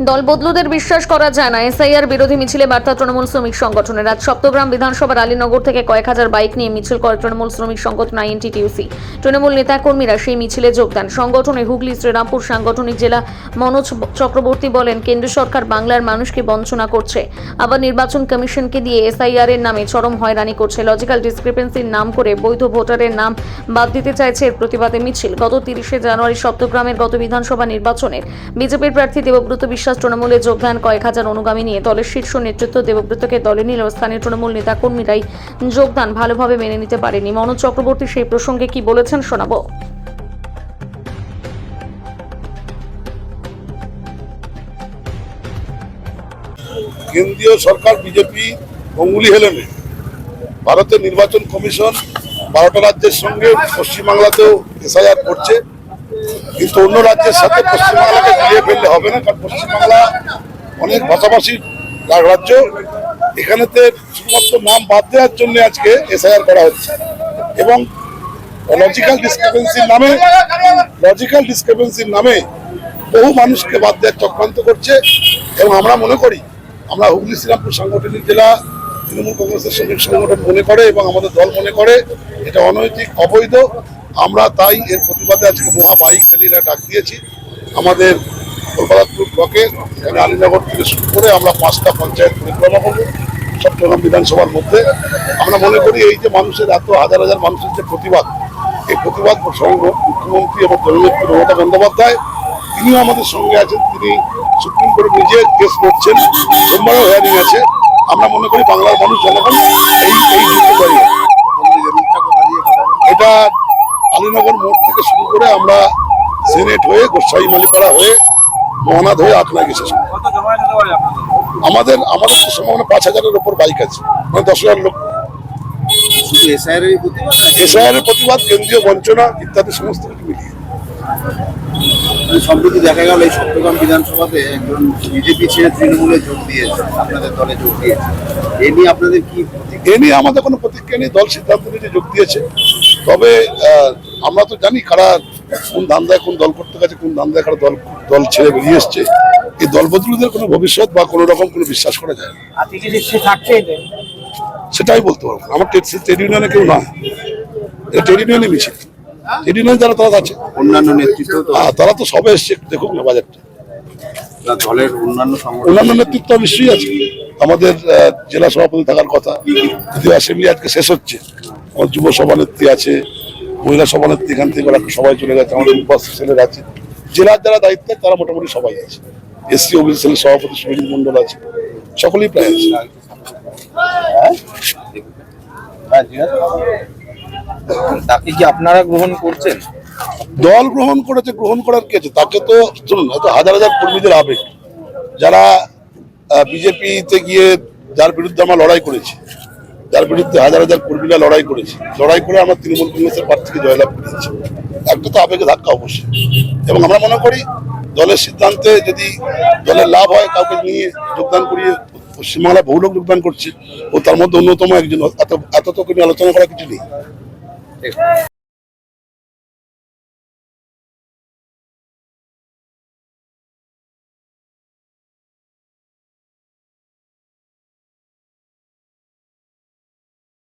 দলবদলুদের বিশ্বাস করা যায় না, এসআইআর বিরোধী মিছিলে বার্তা তৃণমূল শ্রমিক সংগঠনের। আজ সপ্তগ্রাম বিধানসভার আলীনগর থেকে কয়েক হাজার বাইক নিয়ে মিছিল করে তৃণমূল শ্রমিক সংগঠন আইএনটিটিউসি। তৃণমূল নেতাকর্মীরা সেই মিছিলে যোগ দেন। সংগঠনে হুগলি শ্রীরামপুর সাংগঠনিক জেলা মনোজ চক্রবর্তী বলেন, কেন্দ্র সরকার বাংলার মানুষকে বঞ্চনা করছে, আবার নির্বাচন কমিশনকে দিয়ে এসআইআর এর নামে চরম হয়রানি করছে। লজিক্যাল ডিসক্রিপেন্সির নাম করে বৈধ ভোটারের নাম বাদ দিতে চাইছে। এর প্রতিবাদে মিছিল। গত 30শে জানুয়ারি সপ্তগ্রামের গত বিধানসভা নির্বাচনের বিজেপির প্রার্থী দেবব্রত বিশ্বাস তৃণমূলে যোগ দেন। কয়েক হাজার অনুগামী নিয়ে দলের শীর্ষ নেতৃত্ব দেবব্রতকে দলে নিলেও স্থানীয় তৃণমূল নেতাকর্মীরাই যোগদান ভালোভাবে মেনে নিতে পারেনি। মনোজ চক্রবর্তী সেই প্রসঙ্গে কি বলেছেন শোনাবো। কেন্দ্রীয় সরকার বিজেপি অঙ্গুলি হেলেনে ভারতের নির্বাচন কমিশন 12টা রাজ্যের সঙ্গে পশ্চিমবাংলাতেও এসআইআর করছে, কিন্তু অন্য রাজ্যের সাথে পশ্চিমবাংলাকে মিলিয়ে ফেললে হবে না, কারণ পশ্চিমবাংলা অনেক ভাষাভাষী রাজ্য। এখানেতে শুধুমাত্র নাম বাদ দেওয়ার জন্য আজকে এসআইআর করা হচ্ছে এবং লজিক্যাল ডিসক্রিপেন্সির নামে বহু মানুষকে বাদ দেওয়ার চক্রান্ত করছে। এবং আমরা মনে করি, আমরা হুগলি শ্রীরামপুর সাংগঠনিক জেলা তৃণমূল কংগ্রেসের শ্রমিক সংগঠন মনে করে এবং আমাদের দল মনে করে এটা অনৈতিক, অবৈধ। আমরা তাই এর প্রতিবাদে আজকে মহা বাইক র্যালিরা ডাক দিয়েছি। আমাদের কলকাতাপুর ব্লকের এখানে আলীনগর থেকে শুরু করে আমরা 5টা পঞ্চায়েত পরিক্রমা করব চট্টগ্রাম বিধানসভার মধ্যে। আমরা মনে করি এই যে মানুষের এত হাজার হাজার মানুষের যে প্রতিবাদ, এই প্রতিবাদ প্রসঙ্গ মুখ্যমন্ত্রী এবং দলনেত্রী মমতা বন্দ্যোপাধ্যায় তিনিও আমাদের সঙ্গে আছেন। তিনি সুপ্রিম কোর্টে নিজে কেস লড়ছেন, সোমবারও হেয়ারিং আছে। আমরা মনে করি বাংলার মানুষ জনগণ এই যুদ্ধে দাঁড়িয়ে এটা আলীনগর মোড় থেকে শুরু করে আমরা সিনেট হয়ে গোসাই মালিপাড়া হয়ে মহানাদ হয়ে আকনা গেছে। আমাদের তো সম্ভাবনা 5,000-এর উপর বাইক আছে, মানে 10,000 লোক। এসআইআর প্রতিবাদ, কেন্দ্রীয় বঞ্চনা ইত্যাদি সমস্ত কিছু মিলিয়ে। সম্প্রতি দেখা গেল এই চট্টগ্রাম বিধানসভাতে একজন বিজেপি ছেড়ে তৃণমূলে যোগ দিয়েছে, আপনাদের দলে যোগ দিয়েছে। এ নিয়ে আপনাদের কি? এ নিয়ে আমাদের কোনো প্রতিক্রিয়া নেই। দল সিদ্ধান্ত নিয়ে যোগ দিয়েছে। তবে আমরা তো জানি কারা কোন ধান্দায় কোন দল করতে গেছে, কোন ধান্দায় কারা দল ছেড়ে বেরিয়ে এসছে। এই দলবদলুদের কোনো ভবিষ্যৎ বা কোনো রকম কোনো বিশ্বাস করা যায় না, সেটাই বলতে পারবো। আমার ট্রেড ইউনিয়নে কেউ না, এটা ট্রেড ইউনিয়নে মিছিল। ট্রেড ইউনিয়ন যারা তারা আছে, অন্যান্য নেতৃত্ব তারা তো সবে এসছে, দেখুক না বাজারটা। দলের অন্যান্য নেতৃত্ব নিশ্চয়ই আছে। আমাদের জেলা সভাপতি থাকার কথা, যদিও অ্যাসেম্বলি আজকে শেষ হচ্ছে। আমার যুব সভানেত্রী আছে, মহিলা সভানেত্রী এখান থেকে সবাই চলে গেছে। আমাদের উপস্থিত ছেলেরা আছে, জেলার যারা দায়িত্বে তারা মোটামুটি সবাই আছে। এসসি ওবিসি সেলের সভাপতি সুনীল মন্ডল আছে, সকলেই প্রায় আছে। তাকে কি আপনারা গ্রহণ করছেন? দল গ্রহণ করেছে, গ্রহণ করার কি আছে? তাকে তো শুনুন, এত হাজার হাজার কর্মীদের আবেগ, যারা বিজেপিতে গিয়ে যার বিরুদ্ধে আমরা লড়াই করেছি, যার বিরুদ্ধে হাজার হাজার কর্মীরা লড়াই করেছি, লড়াই করে আমরা তৃণমূল কংগ্রেসের প্রার্থীকে জয়লাভ করেছি। একটা তো আবেগে ধাক্কা অবশ্যই। এবং আমরা মনে করি দলের সিদ্ধান্তে যদি দলের লাভ হয়, কাউকে নিয়ে যোগদান করিয়ে পশ্চিমবাংলায় বহু লোক যোগদান করছে, ও তার মধ্যে অন্যতম একজন। এত তো কোনো আলোচনা করা কিছু নেই।